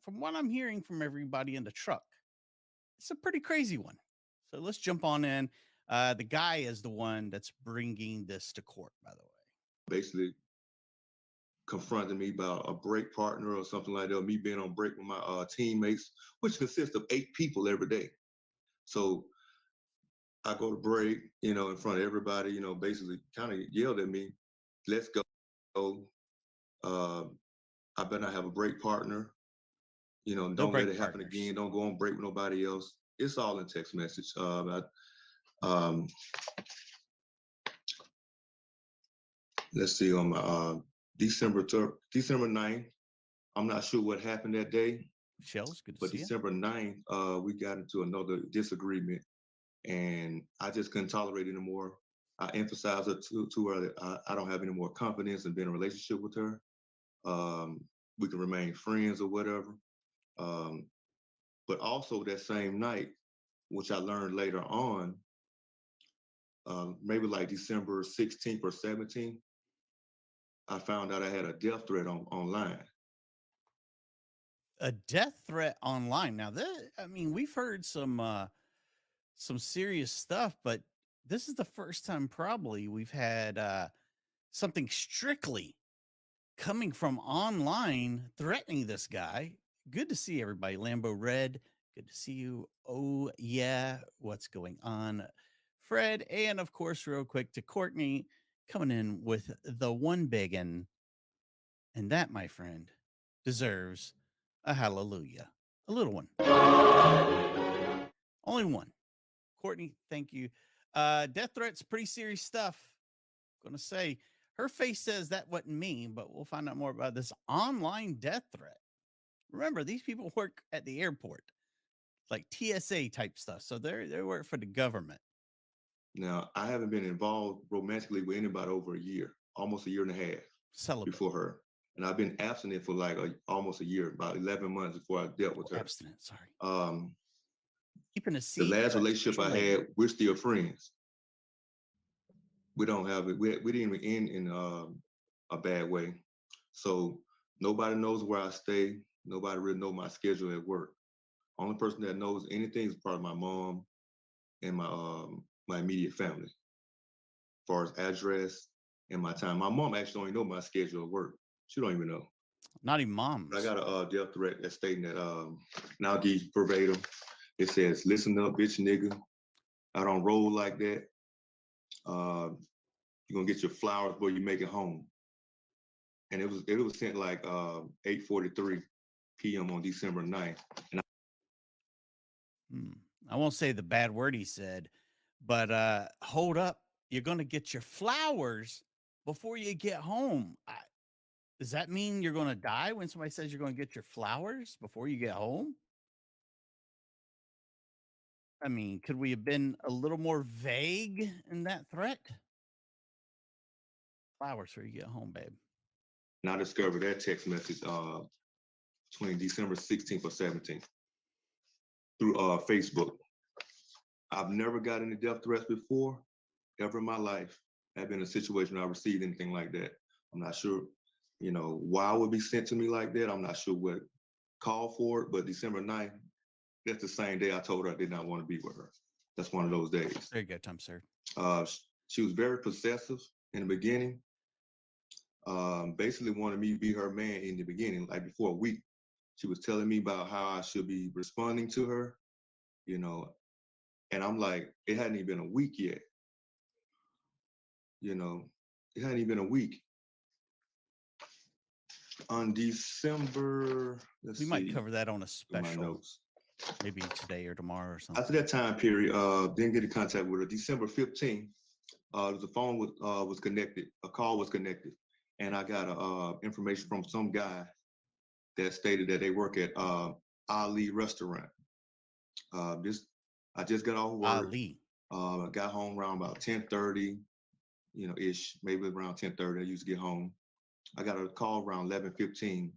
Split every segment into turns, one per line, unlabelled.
from what I'm hearing from everybody in the truck, it's a pretty crazy one. So let's jump on in. The guy is the one that's bringing this to court, by the way.
Basically confronting me about a break partner or something like that, me being on break with my teammates, which consists of 8 people every day. So I go to break, in front of everybody, basically kind of yelled at me, let's go. Uh, I better not have a break partner.
No
Don't let
break
it happen
partners.
again. Don't go on break with nobody else. It's all in text message. Um, let's see, on my December 9th, I'm not sure what happened that day,
Shells, good to
but
see you.
December 9th, we got into another disagreement, and I just couldn't tolerate it anymore. I emphasized her to her that I don't have any more confidence in being in a relationship with her. Um, we can remain friends or whatever. Um, but also that same night, which I learned later on, maybe like December 16th or 17th, I found out I had a death threat online.
A death threat online. Now, I mean, we've heard some serious stuff, but this is the first time probably we've had something strictly coming from online threatening this guy. Good to see everybody. Lambo Red, good to see you. Oh, yeah. What's going on? Fred, and of course, real quick to Courtney coming in with the one and that, my friend, deserves a hallelujah. A little one. Only one. Courtney, thank you. Death threats, pretty serious stuff. Gonna say her face says that wasn't me, but we'll find out more about this online death threat. Remember, these people work at the airport, like TSA type stuff. So they work for the government.
Now, I haven't been involved romantically with anybody over a year, almost a year and a half
Celibate.
before her. And I've been abstinent for like almost a year, about 11 months before I dealt with her.
Abstinent, sorry.
Um,
Keeping a
the
seat.
last relationship I had, we're still friends. We don't have it. We didn't even end in a bad way. So nobody knows where I stay. Nobody really knows my schedule at work. Only person that knows anything is probably my mom and my immediate family, as far as address and my time. My mom actually don't even know my schedule at work. She don't even know.
Not even moms.
I got a death threat that's stating that, and I'll give you verbatim. It says, listen up, bitch nigga. I don't roll like that. You're gonna get your flowers before you make it home. And it was sent like 8:43 p.m. on December 9th. And
I won't say the bad word he said, but hold up. You're gonna get your flowers before you get home. Does that mean you're gonna die when somebody says you're gonna get your flowers before you get home? I mean, could we have been a little more vague in that threat? Flowers before you get home, babe.
I discovered that text message between December 16th or 17th through Facebook. I've never got any death threats before, ever in my life. I've been in a situation where I received anything like that. I'm not sure, why it would be sent to me like that. I'm not sure what called for it, but December 9th, that's the same day I told her I did not want to be with her. That's one of those days.
There you go, Tom, sir.
She was very possessive in the beginning. Basically wanted me to be her man in the beginning, like before a week. She was telling me about how I should be responding to her, and I'm like, it hadn't even been a week yet. It hadn't even been a week. On December,
we might cover that on a special. My notes. Maybe today or tomorrow or something.
After that time period, didn't get in contact with her. December 15th, the phone was connected. A call was connected, and I got information from some guy that stated that they work at Ali Restaurant. I just got off work.
Ali.
I got home around about 10:30, ish, maybe around 10:30. I used to get home. I got a call around 11:15,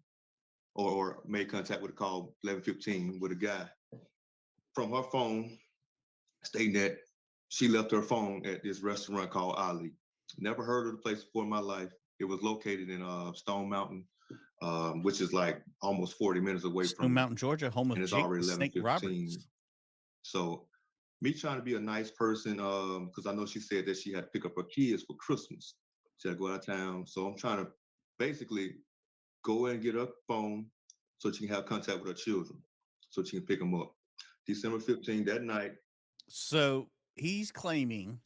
or made contact with a call 11:15 with a guy from her phone, stating that she left her phone at this restaurant called Ali. Never heard of the place before in my life. It was located in Stone Mountain, which is like almost 40 minutes away
Stone
from me,
Mountain, Georgia, home of
and it's
Jake
already
the Snake
11:15.
Roberts.
So me trying to be a nice person, because I know she said that she had to pick up her kids for Christmas. She had to go out of town. So I'm trying to basically go and get her phone so she can have contact with her children, so she can pick them up. December 15th, that night.
So he's claiming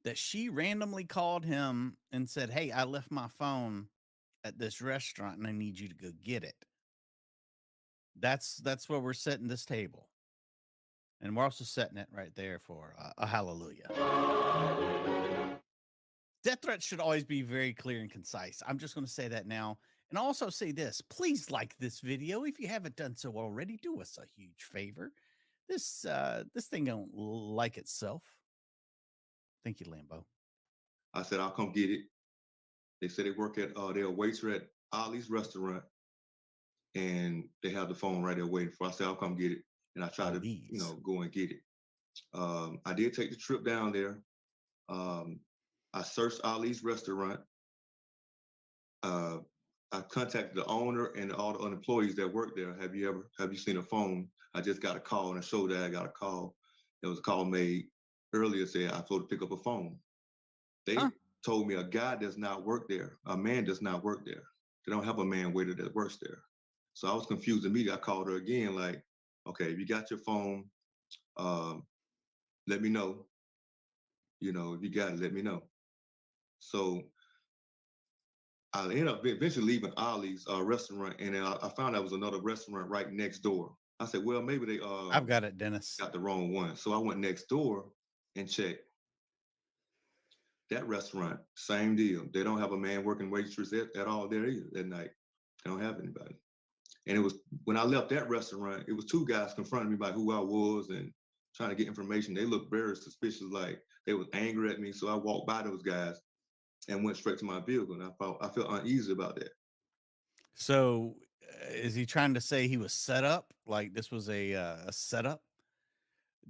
that she randomly called him and said, "Hey, I left my phone at this restaurant and I need you to go get it." That's where we're setting this table. And we're also setting it right there for a hallelujah. Death threats should always be very clear and concise. I'm just going to say that now. And also say this, please like this video. If you haven't done so already, do us a huge favor. This thing don't like itself. Thank you, Lambo.
I said, I'll come get it. They said they work at, they're a waiter at Ali's restaurant, and they have the phone right there waiting for. I said, I'll come get it. And I tried to, go and get it. I did take the trip down there. I searched Ali's restaurant. I contacted the owner and all the employees that work there. Have you seen a phone? I just got a call, and I showed that I got a call. There was a call made earlier saying I told to pick up a phone. They told me a guy does not work there. A man does not work there. They don't have a man waiter that works there. So I was confused immediately. I called her again, like, okay, if you got your phone, let me know. If you got it, let me know. So I ended up eventually leaving Ali's restaurant, and then I found out was another restaurant right next door. I said, well, maybe they
I've got it, Dennis.
got the wrong one. So I went next door and checked. That restaurant, same deal. They don't have a man working waitress at all there either at night. They don't have anybody. And it was when I left that restaurant, it was two guys confronting me about who I was and trying to get information. They looked very suspicious, like they was angry at me. So I walked by those guys and went straight to my vehicle, and I felt uneasy about that.
So, is he trying to say he was set up? Like this was a setup?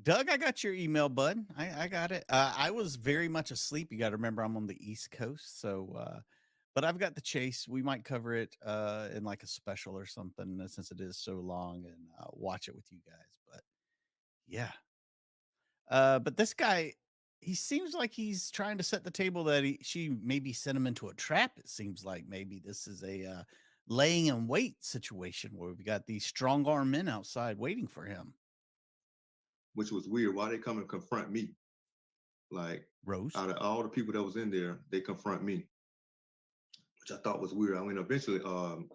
Doug, I got your email, bud. I got it. I was very much asleep. You got to remember, I'm on the East Coast, so. But I've got the chase. We might cover it in like a special or something since it is so long, and watch it with you guys. But yeah. But this guy, he seems like he's trying to set the table that she maybe sent him into a trap. It seems like maybe this is a laying in wait situation where we've got these strong arm men outside waiting for him.
Which was weird. Why they come and confront me? Like
Rose,
out of all the people that was in there, they confront me, which I thought was weird. I mean, eventually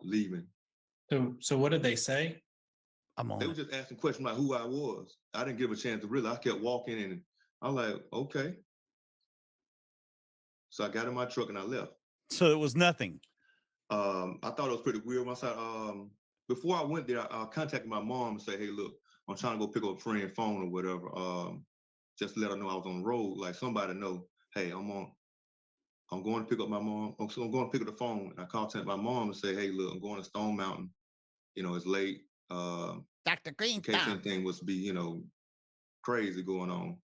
leaving.
So what did they say?
They were just asking questions about who I was. I didn't give a chance to really. I kept walking, and I'm like, okay. So I got in my truck and I left.
So it was nothing.
I thought it was pretty weird. Once before I went there, I contacted my mom and said, hey, look, I'm trying to go pick up a friend's phone or whatever. Just to let her know I was on the road. Like somebody know, hey, I'm going to pick up my mom. So I'm going to pick up the phone. And I contacted my mom and say, hey, look, I'm going to Stone Mountain. It's late.
Dr. Green,
in case anything was to be, crazy going on.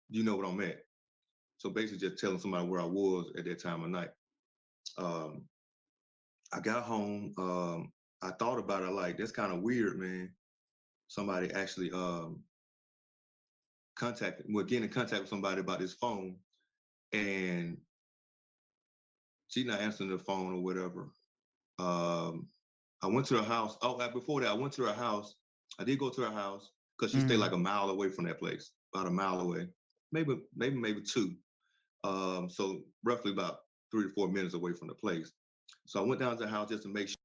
You know what I'm at. So basically just telling somebody where I was at that time of night. I got home. I thought about it like, that's kind of weird, man. Somebody actually getting in contact with somebody about this phone, and she's not answering the phone or whatever. I went to her house. Oh, before that, I went to her house. I did go to her house because she stayed like a mile away from that place, about a mile away, maybe 2. So roughly about 3 to 4 minutes away from the place. So I went down to the house just to make sure.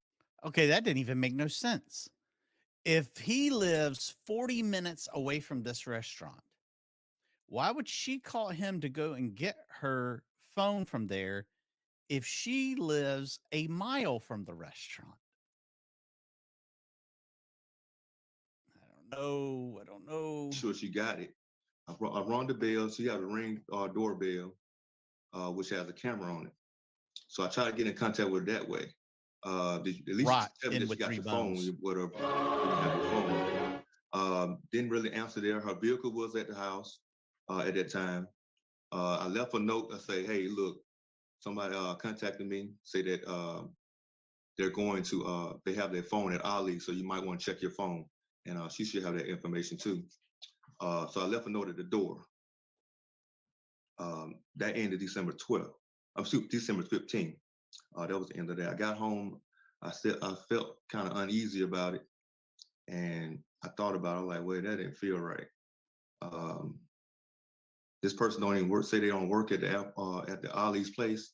Okay, that didn't even make no sense. If he lives 40 minutes away from this restaurant, why would she call him to go and get her phone from there if she lives a mile from the restaurant? I don't know.
Sure she got it. I rang the bell. She had a ring doorbell, which has a camera on it. So I tried to get in contact with her that way. At least tell me that she got your phone, whatever. You have your phone. Didn't really answer there. Her vehicle was at the house at that time. I left a note. I say, hey, look, somebody contacted me, say that they're going to they have their phone at Ali, so you might want to check your phone, and she should have that information too. So I left a note at the door. That ended December 12th. December 15th. That was the end of that. I got home. I felt kind of uneasy about it, and I thought about it. Like, well, that didn't feel right. This person don't even work. Say they don't work at the Ali's place,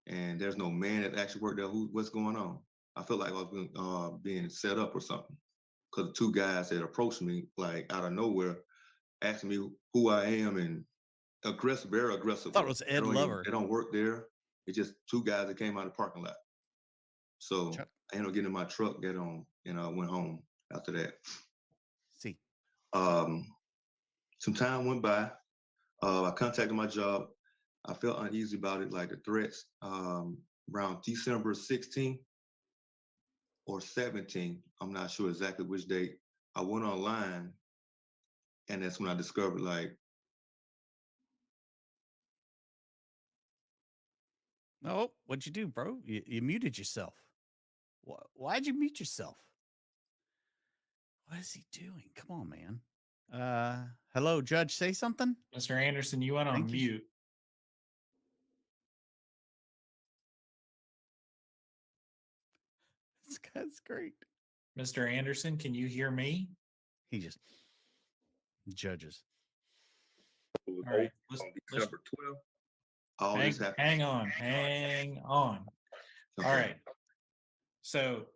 and there's no man that actually worked there. What's going on? I feel like I was being set up or something. Because the two guys that approached me, like out of nowhere, asking me who I am and aggressive, very aggressive.
Thought it was Ed Lover.
They don't work there. It's just two guys that came out of the parking lot. So I ended up getting in my truck, get on, and I went home after that.
See.
Some time went by. I contacted my job. I felt uneasy about it, like the threats. Around December 16th or 17th, I'm not sure exactly which date, I went online, and that's when I discovered, like,
oh, what'd you do, bro? You muted yourself. Why'd you mute yourself? What is he doing? Come on, man. Hello, Judge, say something.
Mr. Anderson, you went on mute.
This guy's great.
Mr. Anderson, can you hear me?
He just judges.
All right.
December 12th.
Hang on. All right. So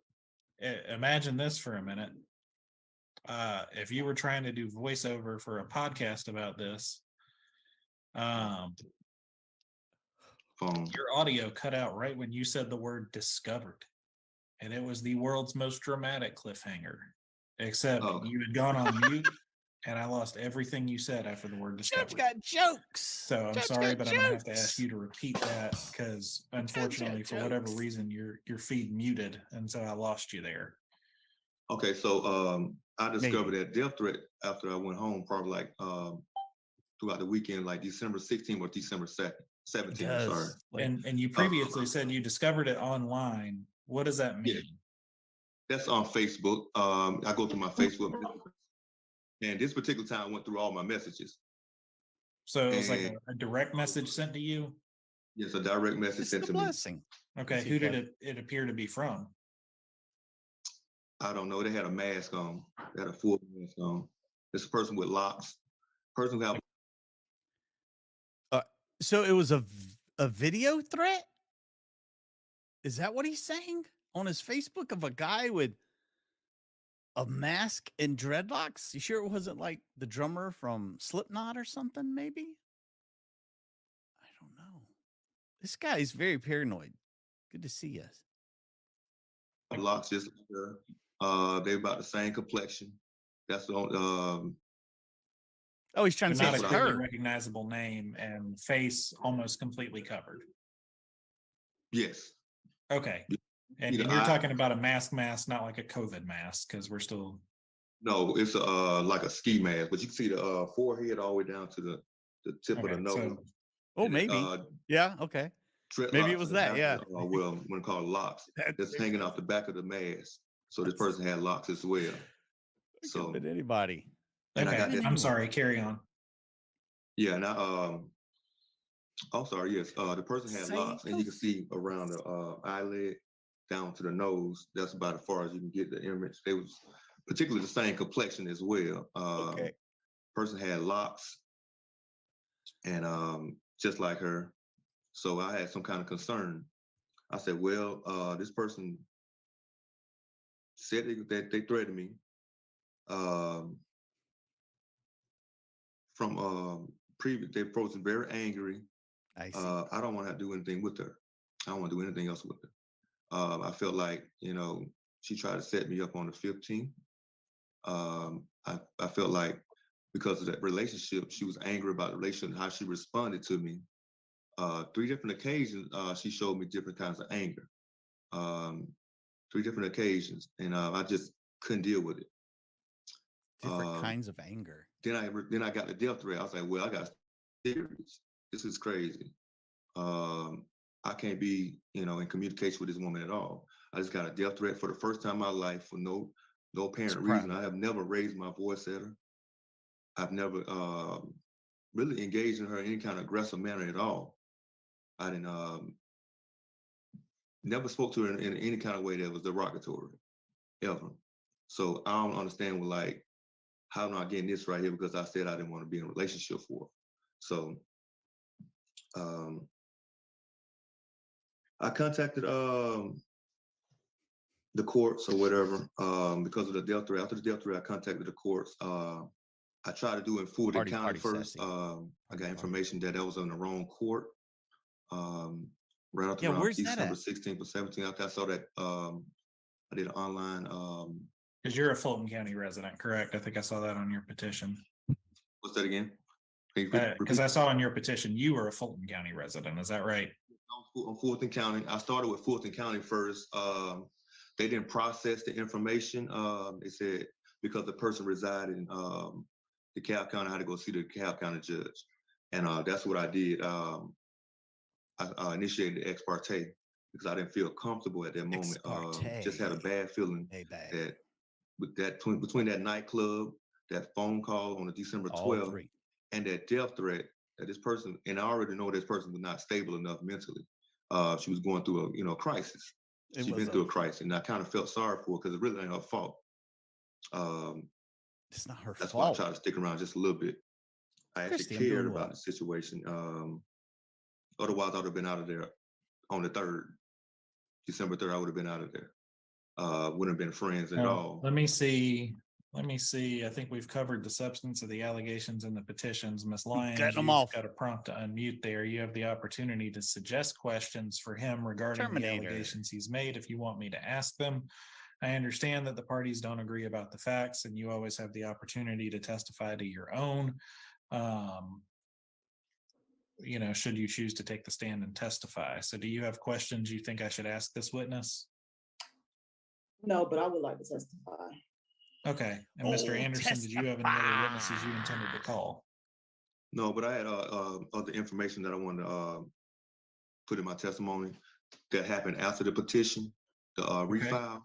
imagine this for a minute. If you were trying to do voiceover for a podcast about this, your audio cut out right when you said the word discovered. And it was the world's most dramatic cliffhanger, except you had gone on mute and I lost everything you said after the word discovered.
Judge got jokes.
So I'm sorry, but I'm gonna have to ask you to repeat that because unfortunately, for whatever reason, your feed muted, and so I lost you there.
Okay, so I discovered that death threat after I went home, probably like throughout the weekend, like December 16th or December 17th. Sorry.
And you previously said you discovered it online. What does that mean?
Yeah. That's on Facebook. I go through my Facebook, and this particular time I went through all my messages.
So it was like a direct message sent to you?
Yes, a direct message sent to me.
Okay, who did it appear to be from?
I don't know. They had a mask on. They had a full mask on. It's a person with locks. Person who have.
So it was a video threat? Is that what he's saying on his Facebook of a guy with a mask and dreadlocks? You sure it wasn't like the drummer from Slipknot or something, maybe? I don't know. This guy is very paranoid. Good to see us.
Locks just they're about the same complexion. That's the
oh, he's trying to say
not
it's
a
her.
Recognizable name and face almost completely covered.
Yes.
Okay. And you're talking about a mask, not like a COVID mask, because we're still.
No, it's like a ski mask, but you can see the forehead all the way down to the tip of the nose.
So, maybe. Yeah. Okay. Maybe it was that. Yeah.
Well, when it's called locks, that's hanging off the back of the mask. So this person had locks as well. So
anybody.
Okay. I'm sorry. Carry on.
Yeah. Now, oh, sorry. Yes. The person had locks, and you can see around the eyelid down to the nose. That's about as far as you can get the image. They was particularly the same complexion as well. Person had locks, and just like her. So I had some kind of concern. I said, well, this person said that they threatened me from previous. They approached very angry.
I see.
I don't want to do anything with her. I don't want to do anything else with her. I felt like, she tried to set me up on the 15th. I felt like because of that relationship, she was angry about the relationship, how she responded to me. 3 different occasions, she showed me different kinds of anger. 3 different occasions, and I just couldn't deal with it.
Different kinds of anger.
Then I got the death threat. I was like, well, I got serious. This is crazy. I can't be, in communication with this woman at all. I just got a death threat for the first time in my life for no apparent reason. I have never raised my voice at her. I've never really engaged in her in any kind of aggressive manner at all. I didn't never spoke to her in any kind of way that was derogatory, ever. So I don't understand how am I getting this right here because I said I didn't want to be in a relationship for her. So I contacted the courts or whatever because of the death threat. After the death threat, I contacted the courts. I tried to do it in Fulton County first. I got information that was on the wrong court. Right after around December 16th or 17th. After I saw that, I did an online.
Because you're a Fulton County resident, correct? I think I saw that on your petition.
What's that again?
Because I saw on your petition you were a Fulton County resident. Is that right?
On Fulton County. I started with Fulton County first. They didn't process the information. They said because the person resided in DeKalb County, I had to go see the DeKalb County judge. And that's what I did. I initiated the ex parte because I didn't feel comfortable at that moment. Just had a bad feeling that between that nightclub, that phone call on the December 12th, and that death threat that this person, and I already know this person was not stable enough mentally. She was going through a crisis. She's been through a crisis, and I kind of felt sorry for her because it really ain't her fault.
It's not her fault.
That's why I tried to stick around just a little bit. I actually cared about the situation. Otherwise, I would have been out of there on the 3rd. December 3rd, I would have been out of there. Wouldn't have been friends at all.
Let me see. I think we've covered the substance of the allegations and the petitions. Ms. Lyons, you've got a prompt to unmute there. You have the opportunity to suggest questions for him regarding the allegations he's made if you want me to ask them. I understand that the parties don't agree about the facts, and you always have the opportunity to testify to your own. Should you choose to take the stand and testify. So do you have questions you think I should ask this witness?
No, but I would like to testify.
Okay. And Mr. Anderson, did you have any other witnesses you intended to call?
No, but I had other information that I wanted to put in my testimony that happened after the petition, the refile.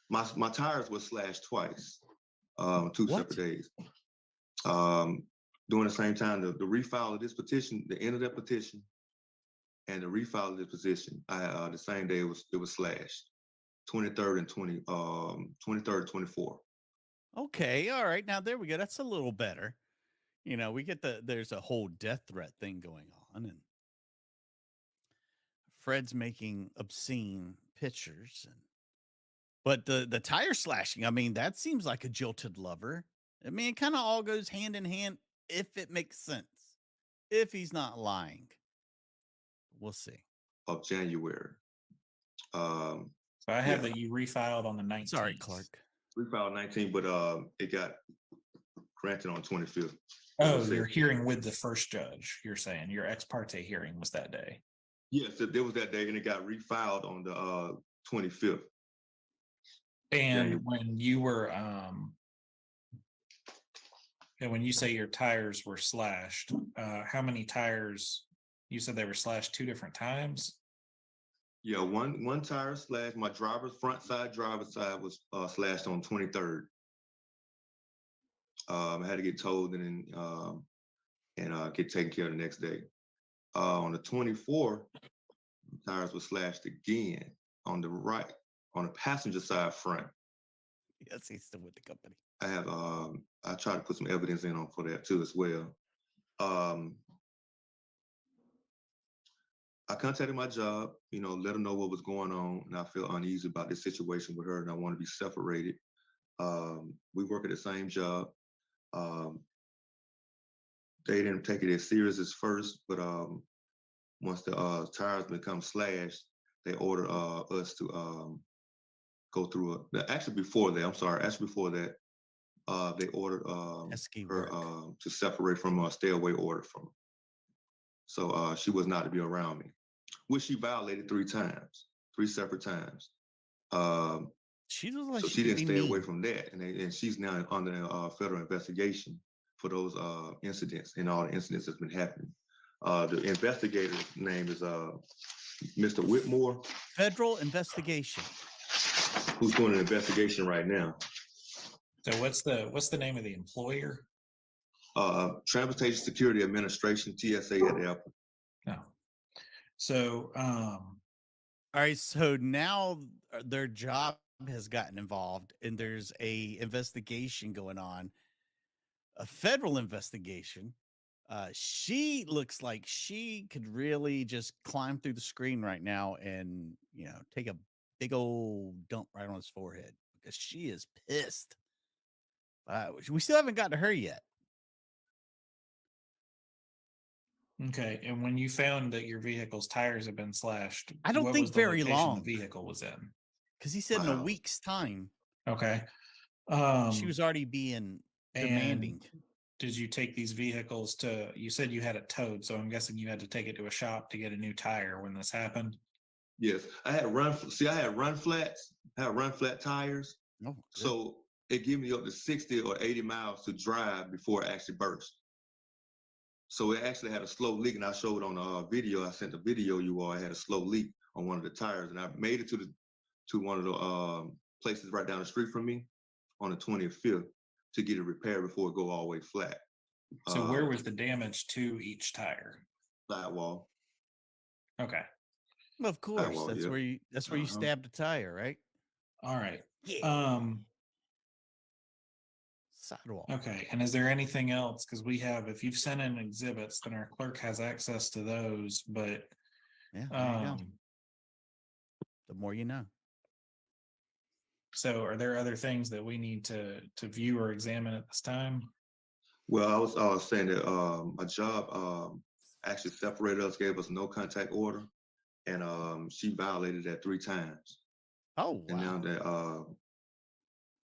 My tires were slashed twice, 2 separate days. During the same time, the refile of this petition, the end of that petition, and the refile of this petition, the same day it was slashed, 23rd and 23rd, 24th.
Okay, all right. Now there we go. That's a little better. We get there's a whole death threat thing going on, and Fred's making obscene pictures, but the tire slashing. I mean, that seems like a jilted lover. I mean, it kind of all goes hand in hand. If it makes sense, if he's not lying, we'll see.
Of January.
So I have that you refiled on the 19th.
Sorry, Clark.
Refiled 19th, but it got granted on 25th.
Oh, you're hearing with the first judge. You're saying your ex parte hearing was that day.
Yes, there was that day, and it got refiled on the 25th.
And when you were and when you say your tires were slashed, how many tires? You said they were slashed 2 different times?
Yeah, one tire slashed. My front driver's side was slashed on 23rd. I had to get towed and get taken care of the next day. On the 24th, tires were slashed again on the right, on the passenger side front.
Yes, he's still with the company.
I have I tried to put some evidence in for that too as well. I contacted my job, let them know what was going on, and I feel uneasy about this situation with her, and I want to be separated. We work at the same job. They didn't take it as serious as first, but once the tires become slashed, they ordered us to go through actually before that, they ordered her to separate from a stay away order from her. So she was not to be around me, which she violated 3 separate times.
She doesn't like
so she didn't stay away from that, and she's now under federal investigation for those incidents and all the incidents that's been happening. The investigator's name is Mr. Whitmore.
Federal investigation.
Who's doing an investigation right now?
So what's the name of the employer?
Transportation Security Administration, TSA at the airport.
No. So
all right, so now their job has gotten involved and there's a investigation going on, a federal investigation. She looks like she could really just climb through the screen right now and, take a big old dump right on his forehead because she is pissed. We still haven't gotten to her yet.
okay, and when you found that your vehicle's tires have been slashed,
I don't
what
think
was the
very
location
long.
the vehicle was in?
Because he said in a week's time.
Okay.
She was already being demanding.
Did you take these vehicles to? You said you had it towed, so I'm guessing you had to take it to a shop to get a new tire when this happened.
Yes, I had run flats. I had run flat tires.
Oh,
so it gave me up to 60 or 80 miles to drive before it actually burst. So it actually had a slow leak, and I showed on a video. I sent the video you all. I had a slow leak on one of the tires, and I made it to one of the places right down the street from me on the 25th to get it repaired before it go all the way flat.
So where was the damage to each tire?
Sidewall.
Okay.
Well, of course,
Sidewall,
that's
yeah.
where you stabbed a tire, right?
All right.
Yeah. Sidewall.
Okay. And is there anything else? Because we have, if you've sent in exhibits, then our clerk has access to those. But
yeah, there you go. The more you know.
So are there other things that we need to view or examine at this time?
Well, I was saying that a job actually separated us, gave us no contact order, and she violated that 3 times.
Oh, wow.
And now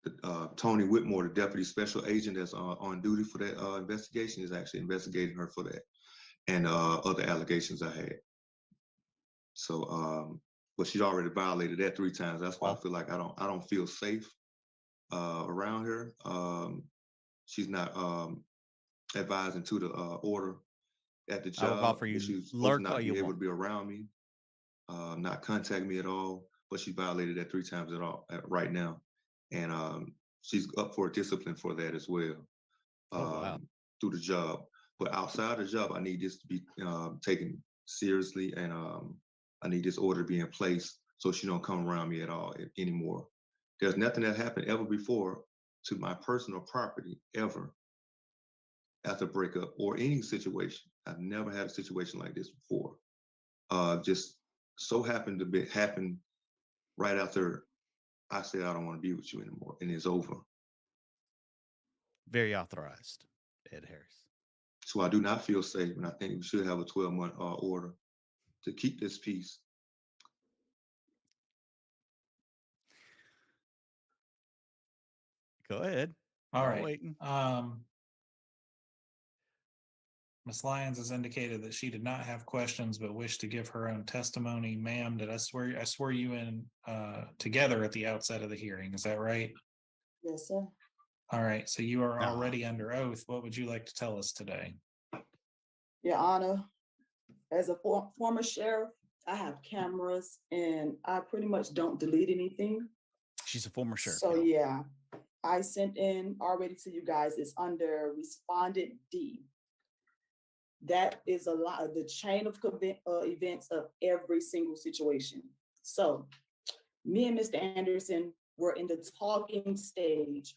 that Tony Whitmore, the deputy special agent that's on duty for that investigation, is actually investigating her for that and other allegations I had. So, but she's already violated that 3 times. That's why I feel like I don't feel safe around her. She's not advising to the order at the job. She's supposed to not be able to be around me, not contact me at all. But she violated that 3 times right now, and she's up for discipline for that as well through the job. But outside the job, I need this to be taken seriously, and I need this order to be in place so she don't come around me at all anymore. There's nothing that happened ever before to my personal property ever after breakup or any situation. I've never had a situation like this before. Just so happened to happen right after I said I don't want to be with you anymore, and it's over.
Very authorized, Ed Harris.
So I do not feel safe, and I think we should have a 12-month order to keep this peace.
Go ahead.
All right.
Waiting.
Ms. Lyons has indicated that she did not have questions but wished to give her own testimony. Ma'am, did I swear you in together at the outset of the hearing? Is that right?
Yes, sir.
All right. So you are already under oath. What would you like to tell us today?
Your Honor, as a former sheriff, I have cameras and I pretty much don't delete anything.
She's a former sheriff.
So yeah, I sent in already to you guys. It's under Respondent D. That is a lot of the chain of events of every single situation. So me and Mr. Anderson were in the talking stage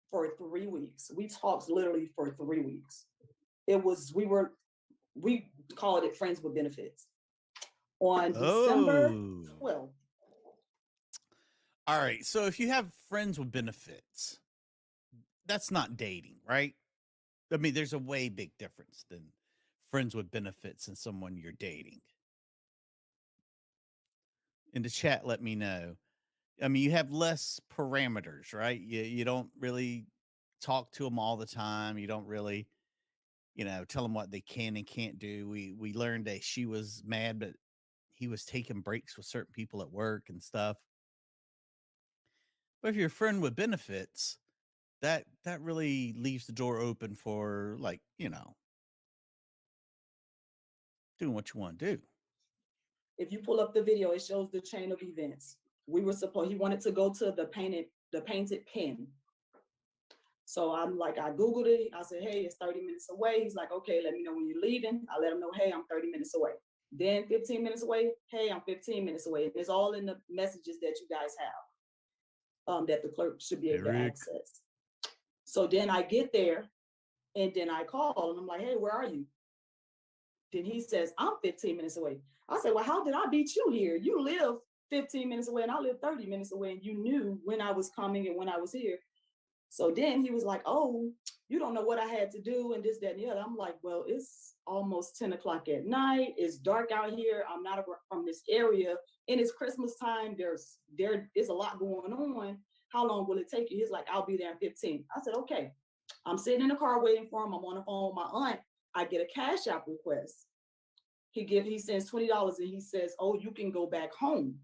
for 3 weeks. We talked literally for 3 weeks. We called it friends with benefits. On December 12th.
All right. So if you have friends with benefits, that's not dating, right? I mean, there's a way big difference than friends with benefits and someone you're dating. In the chat, let me know. I mean, you have less parameters, right? You don't really talk to them all the time. You don't really, tell them what they can and can't do. We learned that she was mad, but he was taking breaks with certain people at work and stuff. But if you're a friend with benefits, that really leaves the door open for Doing what you want to do.
If you pull up the video, it shows the chain of events. He wanted to go to the painted pen. So I'm like, I Googled it. I said, hey, it's 30 minutes away. He's like, okay, let me know when you're leaving. I let him know, hey, I'm 30 minutes away. Then 15 minutes away, hey, I'm 15 minutes away. It's all in the messages that you guys have, that the clerk should be able to access. So then I get there and then I call and I'm like, hey, where are you? Then he says, I'm 15 minutes away. I said, well, how did I beat you here? You live 15 minutes away and I live 30 minutes away, and you knew when I was coming and when I was here. So then he was like, oh, you don't know what I had to do and this, that, and the other. I'm like, well, it's almost 10 o'clock at night. It's dark out here. I'm not from this area. And it's Christmas time. There is a lot going on. How long will it take you? He's like, I'll be there in 15. I said, okay. I'm sitting in the car waiting for him. I'm on the phone with my aunt. I get a Cash App request. He sends $20 and he says, oh, you can go back home.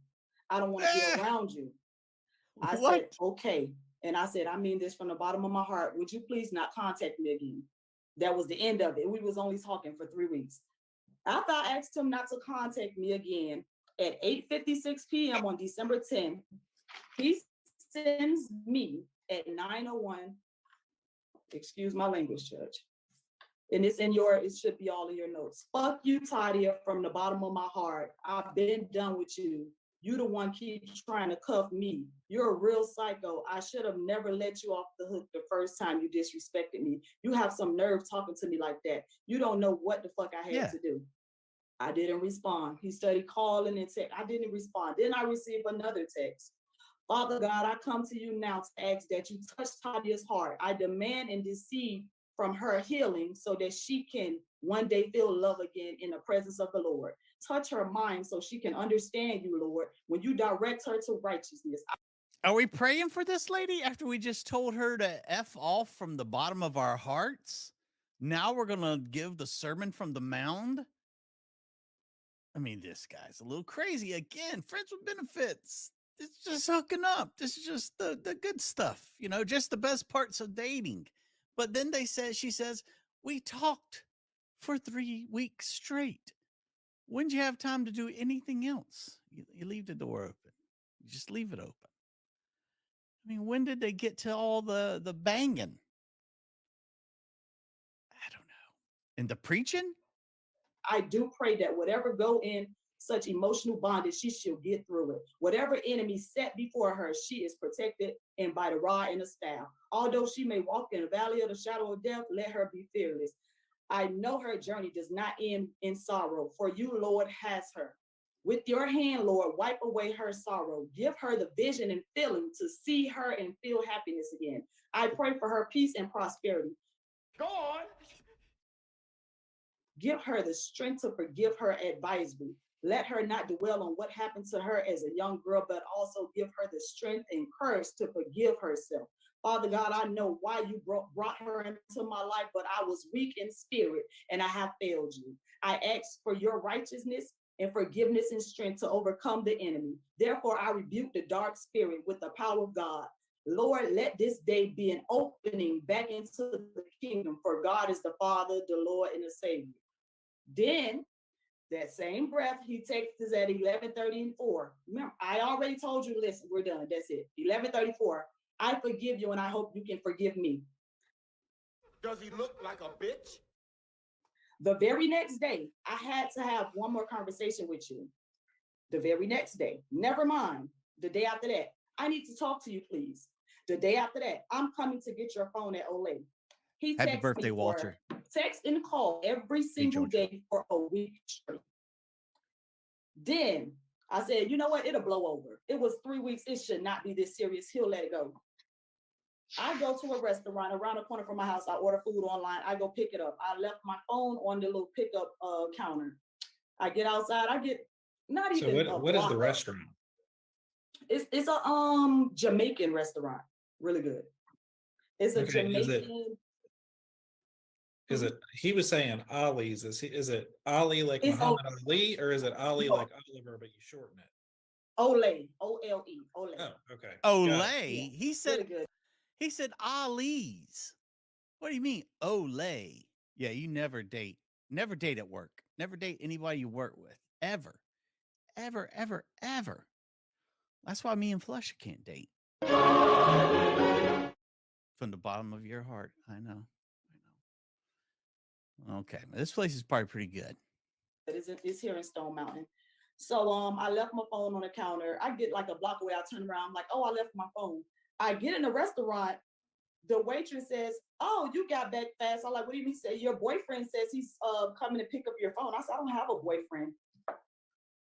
I don't want to be around you. I said, okay. And I said, I mean this from the bottom of my heart. Would you please not contact me again? That was the end of it. We was only talking for 3 weeks. After I asked him not to contact me again, at 8:56 p.m. on December 10th, he sends me at 9:01, excuse my language, Judge. And it should be all in your notes. Fuck you, Tadia, from the bottom of my heart. I've been done with you. You the one keeps trying to cuff me. You're a real psycho. I should have never let you off the hook the first time you disrespected me. You have some nerve talking to me like that. You don't know what the fuck I had to do. I didn't respond. He started calling and text. I didn't respond. Then I received another text. Father God, I come to you now to ask that you touch Tadia's heart. I demand and deceive from her healing so that she can one day feel love again in the presence of the Lord. Touch her mind so she can understand you, Lord, when you direct her to righteousness.
Are we praying for this lady after we just told her to F off from the bottom of our hearts? Now we're going to give the Sermon from the Mound? I mean, this guy's a little crazy. Again, friends with benefits. It's just hooking up. This is just the good stuff, just the best parts of dating. But then she says, we talked for 3 weeks straight. When did you have time to do anything else? You leave the door open. You just leave it open. I mean, when did they get to all the banging? I don't know. And the preaching?
I do pray that whatever go in such emotional bondage, she shall get through it. Whatever enemy set before her, she is protected and by the rod and the staff. Although she may walk in the valley of the shadow of death, let her be fearless. I know her journey does not end in sorrow, for you, Lord, has her. With your hand, Lord, wipe away her sorrow. Give her the vision and feeling to see her and feel happiness again. I pray for her peace and prosperity. Go on. Give her the strength to forgive her advisably. Let her not dwell on what happened to her as a young girl, but also give her the strength and courage to forgive herself. Father God, I know why you brought her into my life, but I was weak in spirit and I have failed you. I ask for your righteousness and forgiveness and strength to overcome the enemy. Therefore, I rebuke the dark spirit with the power of God. Lord, let this day be an opening back into the kingdom, for God is the Father, the Lord, and the Savior. Then, that same breath, he texts us at 11:34. Remember, I already told you, listen, we're done. That's it. 11:34. I forgive you, and I hope you can forgive me.
Does he look like a bitch?
The very next day, I had to have one more conversation with you. The very next day. Never mind. The day after that. I need to talk to you, please. The day after that, I'm coming to get your phone at Olay. He
Happy birthday, Walter.
Text and call every single day for a week straight. Then I said, you know what? It'll blow over. It was 3 weeks. It should not be this serious. He'll let it go. I go to a restaurant around the corner from my house. I order food online. I go pick it up. I left my phone on the little pickup counter. I get outside. I get not even.
So what is the restaurant?
It's a Jamaican restaurant. Really good. It's a Jamaican.
Is it? He was saying Ali's. Is it Ali like Muhammad Ali, or is it Ali like Oliver but you shorten it?
Olay, O-L-E, Olay.
Oh, okay.
Olay.
Yeah,
he said.
really good.
He said Ali's. What do you mean Olay? Yeah, you never date at work. Never date anybody you work with. Ever. Ever, ever, ever. That's why me and Flusha can't date. From the bottom of your heart. I know. Okay. This place is probably pretty good.
It's here in Stone Mountain. So I left my phone on the counter. I get like a block away. I turn around. I'm like, oh, I left my phone. I get in the restaurant. The waitress says, oh, you got back fast. I'm like, what do you mean? He said, your boyfriend says he's coming to pick up your phone. I said, I don't have a boyfriend.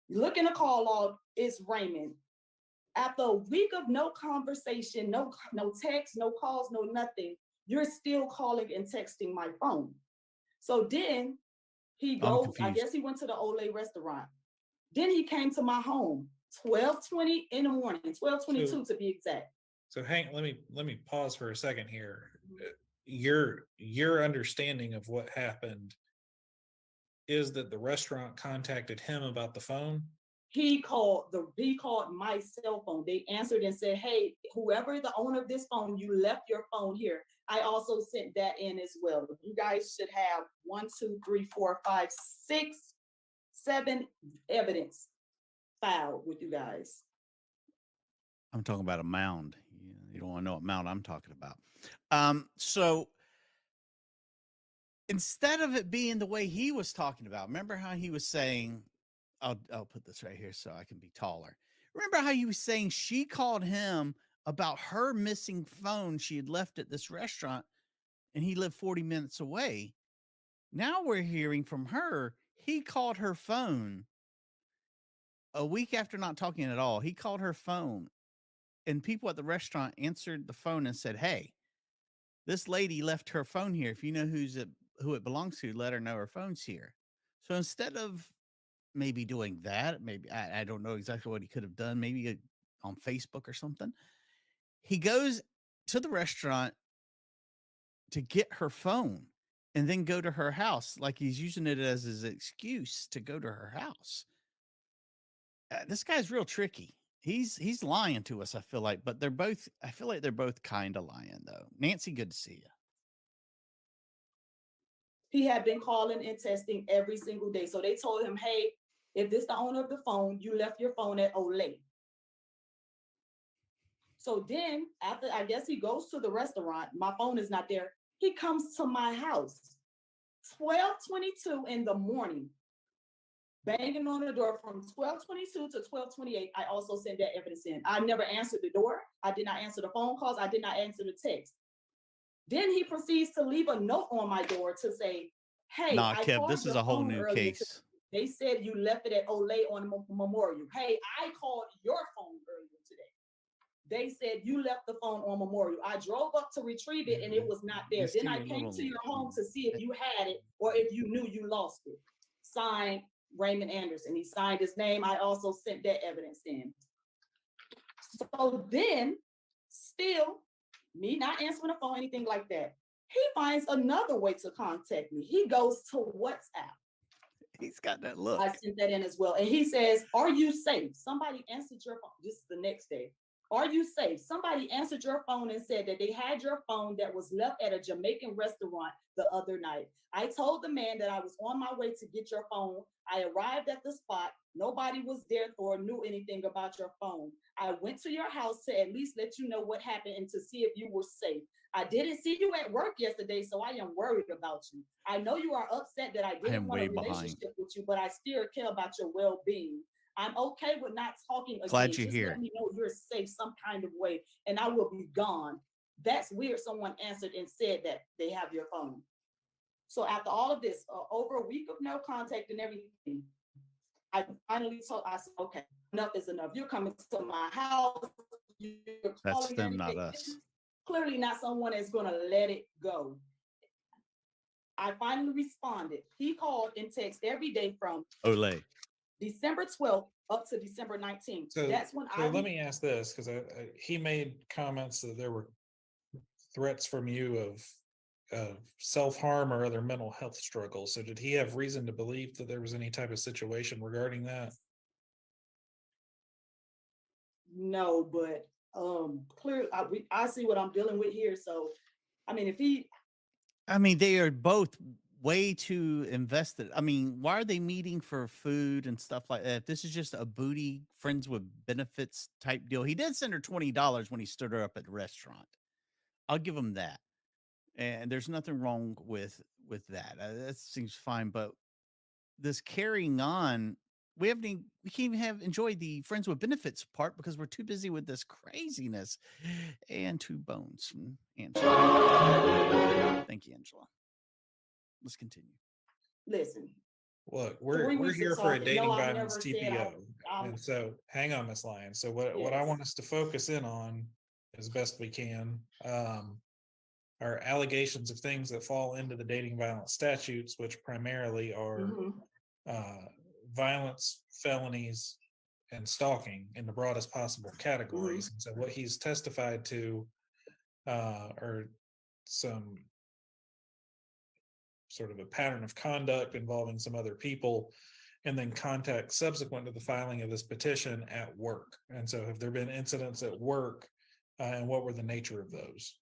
Look in the call log, it's Raymond. After a week of no conversation, no text, no calls, no nothing, you're still calling and texting my phone. So then he goes, I guess he went to the Olay restaurant. Then he came to my home, 12:20 in the morning, 12:22 to be exact.
So Hank, let me pause for a second here. Your understanding of what happened is that the restaurant contacted him about the phone?
He called my cell phone. They answered and said, hey, whoever the owner of this phone, you left your phone here. I also sent that in as well. You guys should have 1, 2, 3, 4, 5, 6, 7 evidence filed with you guys.
I'm talking about a mound. You don't want to know what mound I'm talking about. So instead of it being the way he was talking about, remember how he was saying, I'll put this right here so I can be taller. Remember how he was saying she called him about her missing phone she had left at this restaurant and he lived 40 minutes away. Now we're hearing from her. He called her phone a week after not talking at all. He called her phone and people at the restaurant answered the phone and said, hey, this lady left her phone here. If you know who it belongs to, let her know her phone's here. So instead of maybe doing that, maybe I don't know exactly what he could have done, maybe on Facebook or something, he goes to the restaurant to get her phone and then go to her house like he's using it as his excuse to go to her house. This guy's real tricky. He's lying to us, I feel like, but I feel like they're both kind of lying though. Nancy, good to see you.
He had been calling and testing every single day. So they told him, hey, if this the owner of the phone, you left your phone at Olay. So then after, I guess he goes to the restaurant, my phone is not there. He comes to my house, 12:22 in the morning, banging on the door from 12:22 to 12:28. I also sent that evidence in. I never answered the door. I did not answer the phone calls. I did not answer the text. Then he proceeds to leave a note on my door to say, hey,
nah, Kev, this is a whole new case.
They said you left it at Olay on Memorial. Hey, I called your phone earlier today. They said you left the phone on Memorial. I drove up to retrieve it and it was not there. Then I came to your home to see if you had it or if you knew you lost it. Signed, Raymond Anderson. He signed his name. I also sent that evidence in. So then, still, me not answering the phone, anything like that, he finds another way to contact me. He goes to WhatsApp.
He's got that look.
I sent that in as well. And he says, are you safe? Somebody answered your phone. This is the next day. Are you safe? Somebody answered your phone and said that they had your phone that was left at a Jamaican restaurant the other night. I told the man that I was on my way to get your phone. I arrived at the spot. Nobody was there or knew anything about your phone. I went to your house to at least let you know what happened and to see if you were safe. I didn't see you at work yesterday, so I am worried about you. I know you are upset that I didn't want a relationship with you, but I still care about your well-being. I'm okay with not talking again.
Glad you're here.
Let me know you're safe some kind of way, and I will be gone. That's weird. Someone answered and said that they have your phone. So after all of this, over a week of no contact and everything, I finally told, I said, okay, enough is enough. You're coming to my house. You're
That's them, not us.
Clearly not someone that's going to let it go. I finally responded. He called and texted every day from
Olay.
December 12th up to December 19th.
So
that's when
let me ask this, because he made comments that there were threats from you of self-harm or other mental health struggles. So did he have reason to believe that there was any type of situation regarding that?
No, but clearly I see what I'm dealing with here. So, I mean, they are both
way too invested. I mean, why are they meeting for food and stuff like that? If this is just a booty friends with benefits type deal. He did send her $20 when he stood her up at the restaurant. I'll give him that. And there's nothing wrong with that. That seems fine. But this carrying on, we can't even have enjoyed the friends with benefits part because we're too busy with this craziness. And 2 bones from Angela. Thank you, Angela. Let's continue.
Listen.
Look, we're here for a dating violence TPO. And so hang on, Miss Lyon. So what I want us to focus in on as best we can are allegations of things that fall into the dating violence statutes, which primarily are violence, felonies, and stalking in the broadest possible categories. And so what he's testified to are some sort of a pattern of conduct involving some other people, and then contact subsequent to the filing of this petition at work. And so have there been incidents at work, and what were the nature of those?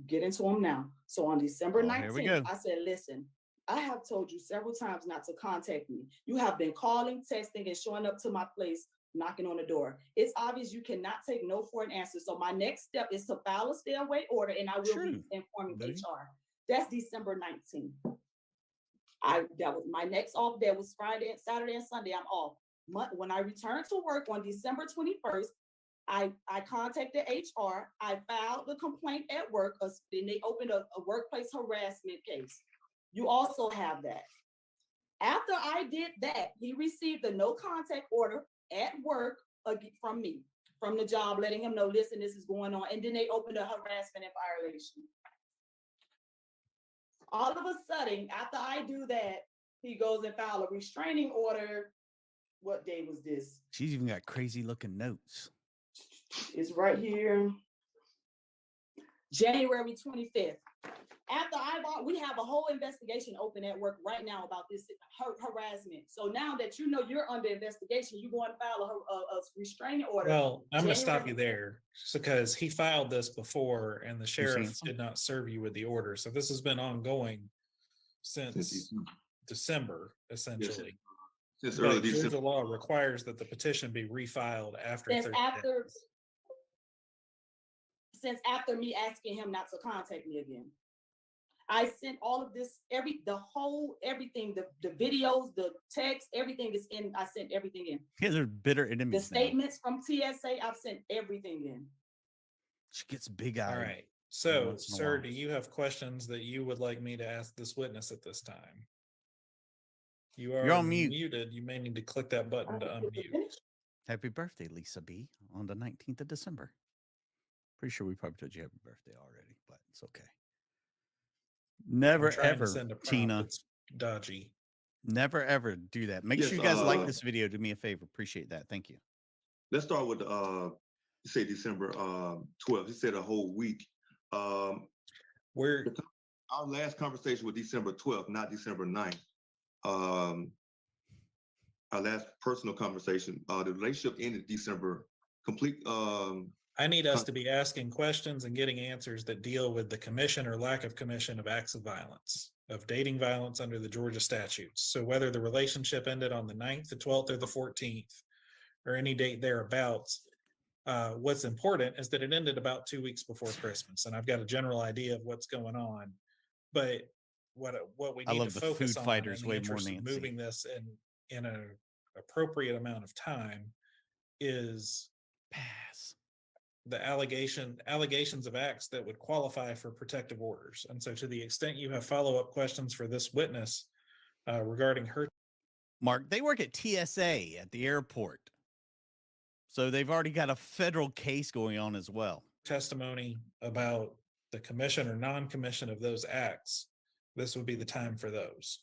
Get into them now. So on December 19th,
I
said, listen, I have told you several times not to contact me. You have been calling, texting, and showing up to my place, knocking on the door. It's obvious you cannot take no for an answer. So my next step is to file a stay away order, and I will be informing HR. That's December 19th. That was my next off day. Was Friday, Saturday, and Sunday. I'm off. When I returned to work on December 21st, I contacted HR. I filed the complaint at work. Then they opened a workplace harassment case. You also have that. After I did that, he received a no contact order at work from me, from the job, letting him know, listen, this is going on. And then they opened a harassment and violation. All of a sudden, after I do that, he goes and files a restraining order. What day was this?
She's even got crazy looking notes.
It's right here. January 25th. After we have a whole investigation open at work right now about this harassment. So now that you know you're under investigation, you're going to file a restraining order.
Well, I'm going to stop you there because he filed this before and the sheriff did not serve you with the order. So this has been ongoing since December, essentially.
Since early December.
Georgia law requires that the petition be refiled after 30 days.
Since after me asking him not to contact me again. I sent all of this, everything, the videos, the text, everything is in. I sent everything in.
Yeah, they're bitter enemies.
The statements from TSA, I've sent everything in.
She gets big eyed.
All right. So, sir, do you have questions that you would like me to ask this witness at this time? You're on mute. Muted. You may need to click that button to unmute.
Happy birthday, Lisa B, on the 19th of December. Pretty sure we probably told you happy birthday already, but it's okay. Never ever, Tina.
It's dodgy.
Never ever do that. Make sure you guys like this video. Do me a favor. Appreciate that. Thank you.
Let's start with say December 12th. He said a whole week. Our last conversation was December 12th, not December 9th. Our last personal conversation, the relationship ended December complete.
I need us to be asking questions and getting answers that deal with the commission or lack of commission of acts of violence, of dating violence under the Georgia statutes. So whether the relationship ended on the 9th, the 12th, or the 14th, or any date thereabouts, what's important is that it ended about 2 weeks before Christmas. And I've got a general idea of what's going on. But what we need to focus on in the interest of moving this in an appropriate amount of time is the allegations of acts that would qualify for protective orders. And so to the extent you have follow-up questions for this witness regarding her.
Mark, they work at TSA at the airport. So they've already got a federal case going on as well.
Testimony about the commission or non-commission of those acts, this would be the time for those.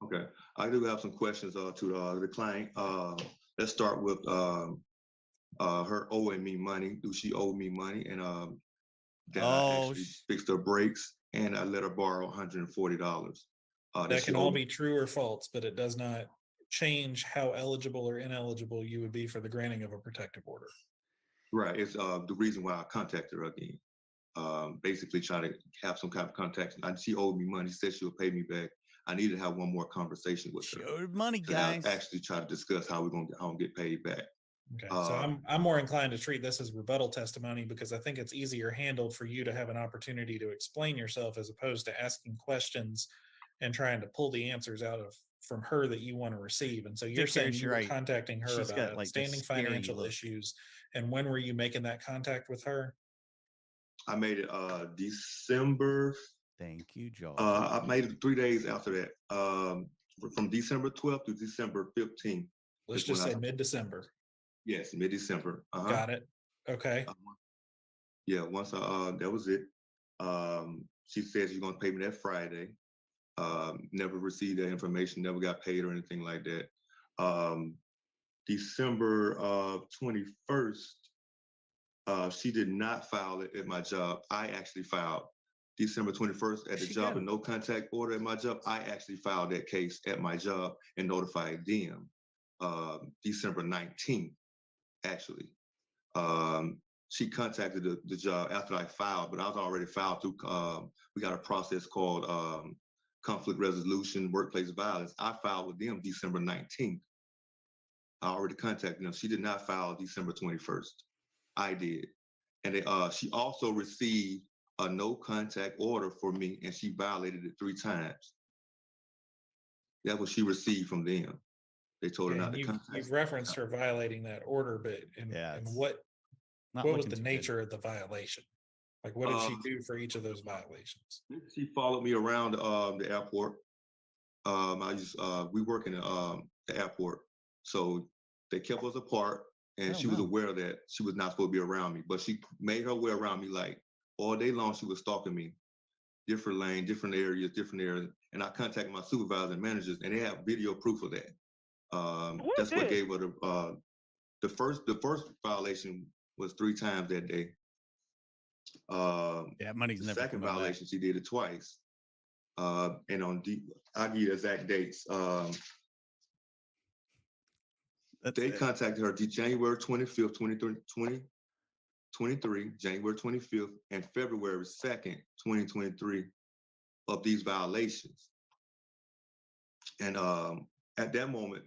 Okay, I do have some questions to the client. Let's start with her owing me money. Do she owe me money? And that I actually fixed her brakes and I let her borrow $140.
That can all be true or false, but it does not change how eligible or ineligible you would be for the granting of a protective order.
Right. It's the reason why I contacted her again. Basically trying to have some kind of contact. She owed me money, said she'll pay me back. I needed to have one more conversation with her.
Show money,
to
guys.
actually try to discuss how we're going to get paid back.
Okay, so I'm more inclined to treat this as rebuttal testimony because I think it's easier handled for you to have an opportunity to explain yourself as opposed to asking questions and trying to pull the answers out of from her that you want to receive. And so you're saying you were contacting her about outstanding financial issues. And when were you making that contact with her?
I made it December.
Thank you, Joel.
I made it 3 days after that. From December 12th to December 15th.
Let's just say mid-December.
Yes, mid-December.
Got it. Okay.
Yeah, once that was it. She said she's gonna pay me that Friday. Never received that information, never got paid or anything like that. December 21st, she did not file it at my job. I actually filed. December 21st at the job, a no contact order at my job. I actually filed that case at my job and notified them. December 19th, actually. She contacted the job after I filed, but I was already filed through, we got a process called conflict resolution, workplace violence. I filed with them December 19th. I already contacted them. She did not file December 21st. I did. And she also received a no contact order for me, and she violated it 3 times. That's what she received from them. They told her not to contact.
You've referenced her violating that order, but and what was the nature of the violation? Like, what did she do for each of those violations?
She followed me around the airport. We work in the airport, so they kept us apart, and she was aware that she was not supposed to be around me, but she made her way around me like all day long. She was stalking me, different lane, different areas, and I contacted my supervisor and managers, and they have video proof of that. That's what gave her the first violation was 3 times that day.
Money's
the
never
second violation, she did it twice. And on I'll give you exact dates. They contacted her January 25th, 2023, January 25th, and February 2nd, 2023, of these violations. And at that moment,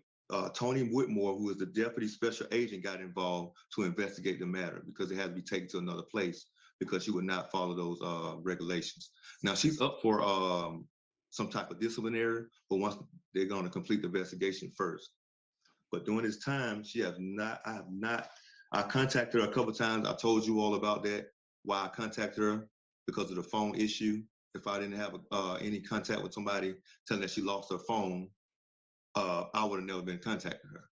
Tony Whitmore, who is the deputy special agent, got involved to investigate the matter because it had to be taken to another place because she would not follow those regulations. Now she's up for some type of disciplinary, but once they're going to complete the investigation first. But during this time, I contacted her a couple of times. I told you all about that, why I contacted her, because of the phone issue. If I didn't have any contact with somebody telling that she lost her phone, I would have never been contacting her.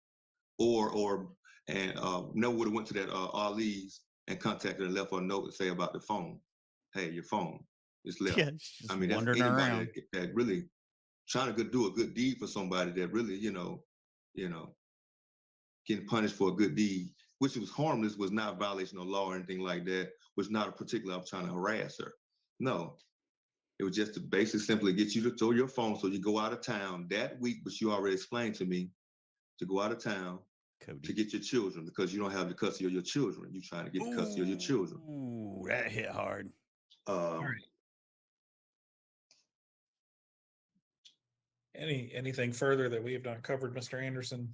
Never would have went to that Ali's and contacted her and left her a note to say about the phone. Hey, your phone is left.
Yeah,
I mean, that's anybody that really trying to do a good deed for somebody that really, getting punished for a good deed, which was harmless, was not a violation of law or anything like that, was not a particular, I'm trying to harass her. No, it was just to basically simply get you to throw your phone so you go out of town that week, which you already explained to me, to go out of town to get your children because you don't have the custody of your children. You're trying to get the custody of your children.
Ooh, that hit hard.
All right. Anything further that we have not covered, Mr. Anderson?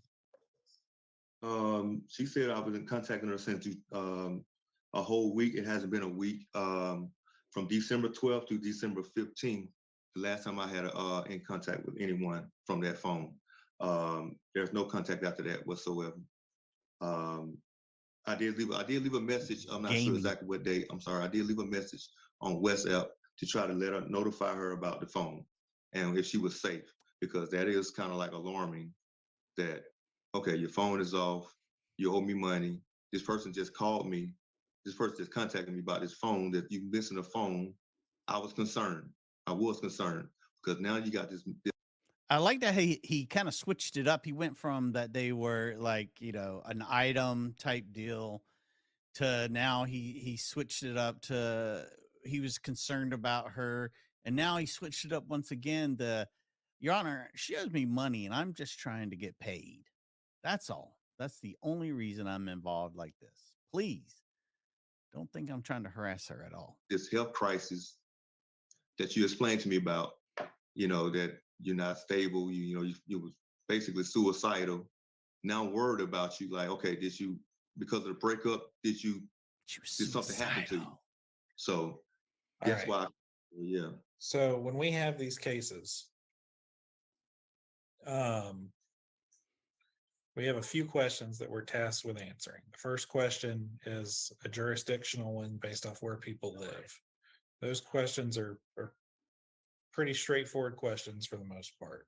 She said I was in contacting her since a whole week. It hasn't been a week. From December 12th to December 15th, the last time I had in contact with anyone from that phone. There's no contact after that whatsoever. I did leave a message. I'm not sure exactly what date. I'm sorry. I did leave a message on WhatsApp to try to notify her about the phone and if she was safe, because that is kind of like alarming that, okay, your phone is off, you owe me money. This person just called me. This person just contacted me about this phone, that you missing a phone. I was concerned because now you got this.
I like that he kind of switched it up. He went from that they were like, an item type deal to now he switched it up to he was concerned about her. And now he switched it up once again to, Your Honor, she owes me money and I'm just trying to get paid. That's all. That's the only reason I'm involved like this. Please don't think I'm trying to harass her at all.
This health crisis that you explained to me about, that you're not stable. You was basically suicidal. Now worried about you, like, okay, did you, because of the breakup, did something happen to you? So that's why, yeah.
So when we have these cases, we have a few questions that we're tasked with answering. The first question is a jurisdictional one based off where people live. Those questions are pretty straightforward questions for the most part.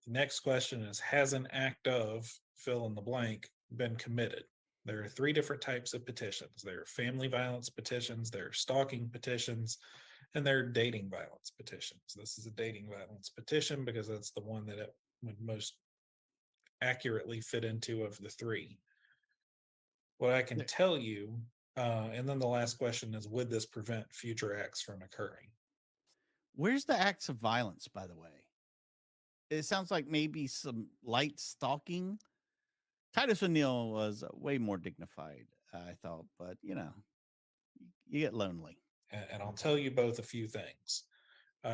The next question is, has an act of fill in the blank been committed? There are 3 different types of petitions. There are family violence petitions, there are stalking petitions, and there are dating violence petitions. This is a dating violence petition because that's the one that it would most accurately fit into of the 3. What I can tell you, and then the last question is, would this prevent future acts from occurring?
Where's the acts of violence, by the way? It sounds like maybe some light stalking. Titus O'Neil was way more dignified, I thought, but you get lonely.
And I'll tell you both a few things.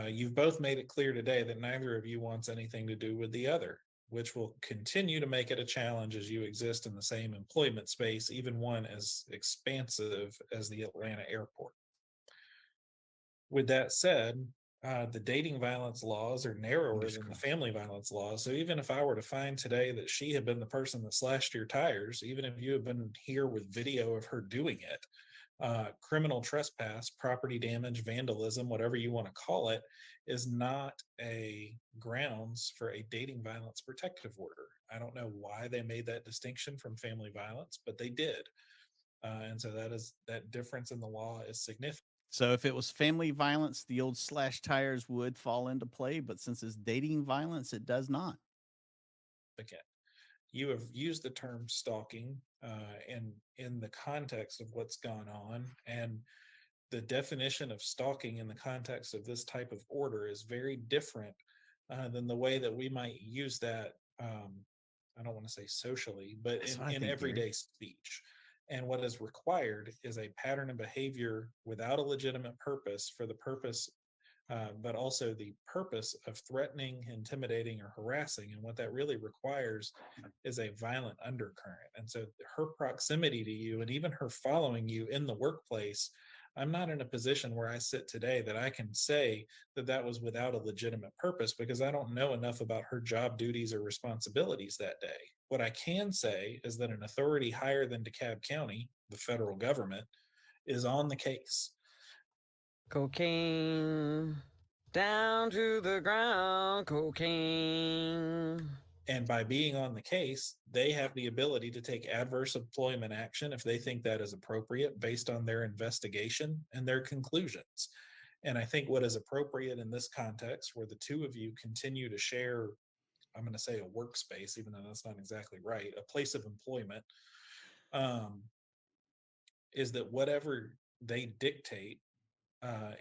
You've both made it clear today that neither of you wants anything to do with the other, which will continue to make it a challenge as you exist in the same employment space, even one as expansive as the Atlanta airport. With that said, the dating violence laws are narrower than the family violence laws. So even if I were to find today that she had been the person that slashed your tires, even if you have been here with video of her doing it, criminal trespass, property damage, vandalism, whatever you want to call it, is not a grounds for a dating violence protective order. I don't know why they made that distinction from family violence, but they did. And so that difference in the law is significant.
So if it was family violence, the old slash tires would fall into play, but since it's dating violence, it does not.
Okay. You have used the term stalking in the context of what's gone on, and the definition of stalking in the context of this type of order is very different than the way that we might use that. I don't want to say socially, but in everyday speech. And what is required is a pattern of behavior without a legitimate purpose for the purpose, but also the purpose of threatening, intimidating, or harassing. And what that really requires is a violent undercurrent. And so her proximity to you and even her following you in the workplace, I'm not in a position where I sit today that I can say that that was without a legitimate purpose because I don't know enough about her job duties or responsibilities that day. What I can say is that an authority higher than DeKalb County, the federal government, is on the case.
Cocaine down to the ground, cocaine.
And by being on the case, they have the ability to take adverse employment action if they think that is appropriate based on their investigation and their conclusions. And I think what is appropriate in this context, where the 2 of you continue to share, I'm going to say a workspace, even though that's not exactly right, a place of employment, is that whatever they dictate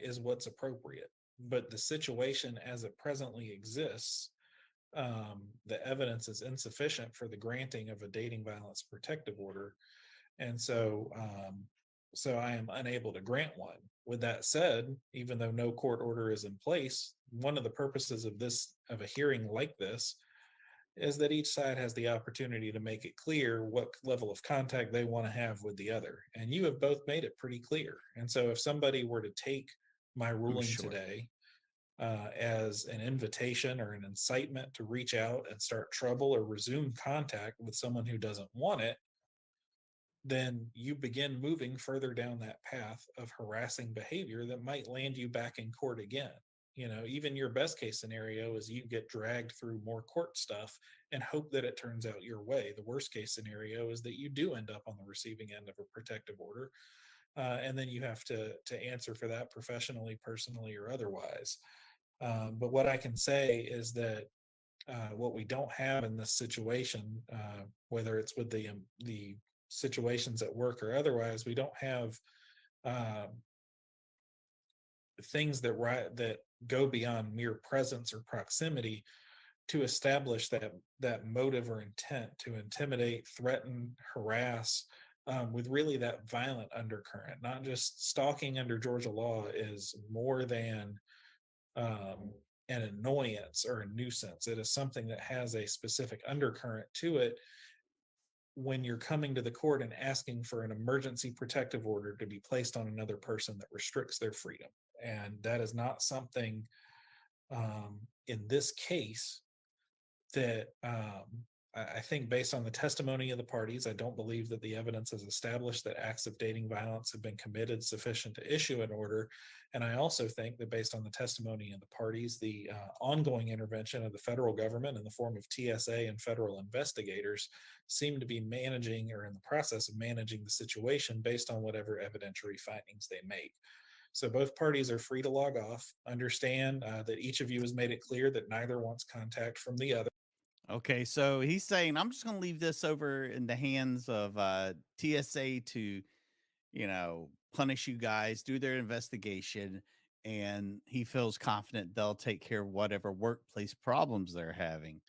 is what's appropriate. But the situation as it presently exists, the evidence is insufficient for the granting of a dating violence protective order. And so I am unable to grant one. With that said, even though no court order is in place, one of the purposes of a hearing like this is that each side has the opportunity to make it clear what level of contact they want to have with the other. And you have both made it pretty clear. And so if somebody were to take my ruling today as an invitation or an incitement to reach out and start trouble or resume contact with someone who doesn't want it, then you begin moving further down that path of harassing behavior that might land you back in court again. Even your best case scenario is you get dragged through more court stuff and hope that it turns out your way. The worst case scenario is that you do end up on the receiving end of a protective order. And then you have to answer for that professionally, personally, or otherwise. But what I can say is that what we don't have in this situation, whether it's with the situations at work or otherwise, we don't have things that go beyond mere presence or proximity to establish that motive or intent to intimidate, threaten, harass, with really that violent undercurrent. Not just stalking under Georgia law is more than an annoyance or a nuisance. It is something that has a specific undercurrent to it when you're coming to the court and asking for an emergency protective order to be placed on another person that restricts their freedom. And that is not something in this case that I think, based on the testimony of the parties, I don't believe that the evidence has established that acts of dating violence have been committed sufficient to issue an order. And I also think that, based on the testimony of the parties, the ongoing intervention of the federal government in the form of TSA and federal investigators seem to be managing, or in the process of managing, the situation based on whatever evidentiary findings they make. So both parties are free to log off. Understand that each of you has made it clear that neither wants contact from the other.
Okay, so he's saying, I'm just going to leave this over in the hands of TSA to, punish you guys, do their investigation, and he feels confident they'll take care of whatever workplace problems they're having.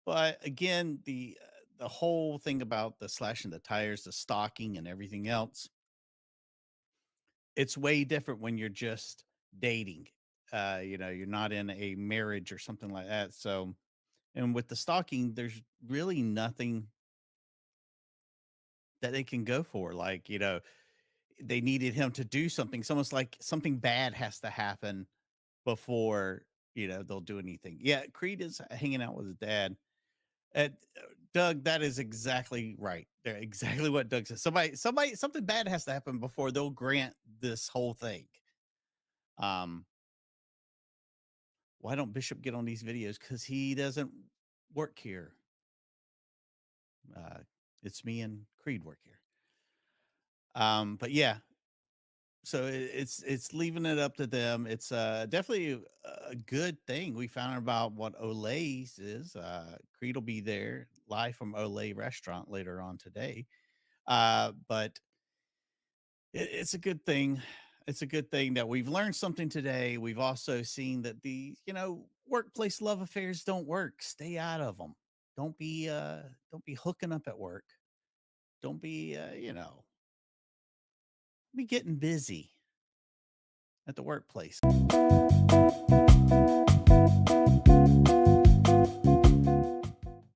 But again, the whole thing about the slashing the tires, the stalking, and everything else, it's way different when you're just dating. You're not in a marriage or something like that. So, and with the stalking, there's really nothing that they can go for. Like, they needed him to do something. It's almost like something bad has to happen before, they'll do anything. Yeah, Creed is hanging out with his dad. Doug, that is exactly right. They're exactly what Doug says. Something bad has to happen before they'll grant this whole thing. Why don't Bishop get on these videos? Because he doesn't work here. It's me and Creed work here. But yeah, so it's leaving it up to them. It's definitely a good thing. We found out about what Olay's is. Creed will be there live from Olay restaurant later on today. But it's a good thing. It's a good thing that we've learned something today. We've also seen that the workplace love affairs don't work. Stay out of them. Don't be hooking up at work. Don't be be getting busy at the workplace.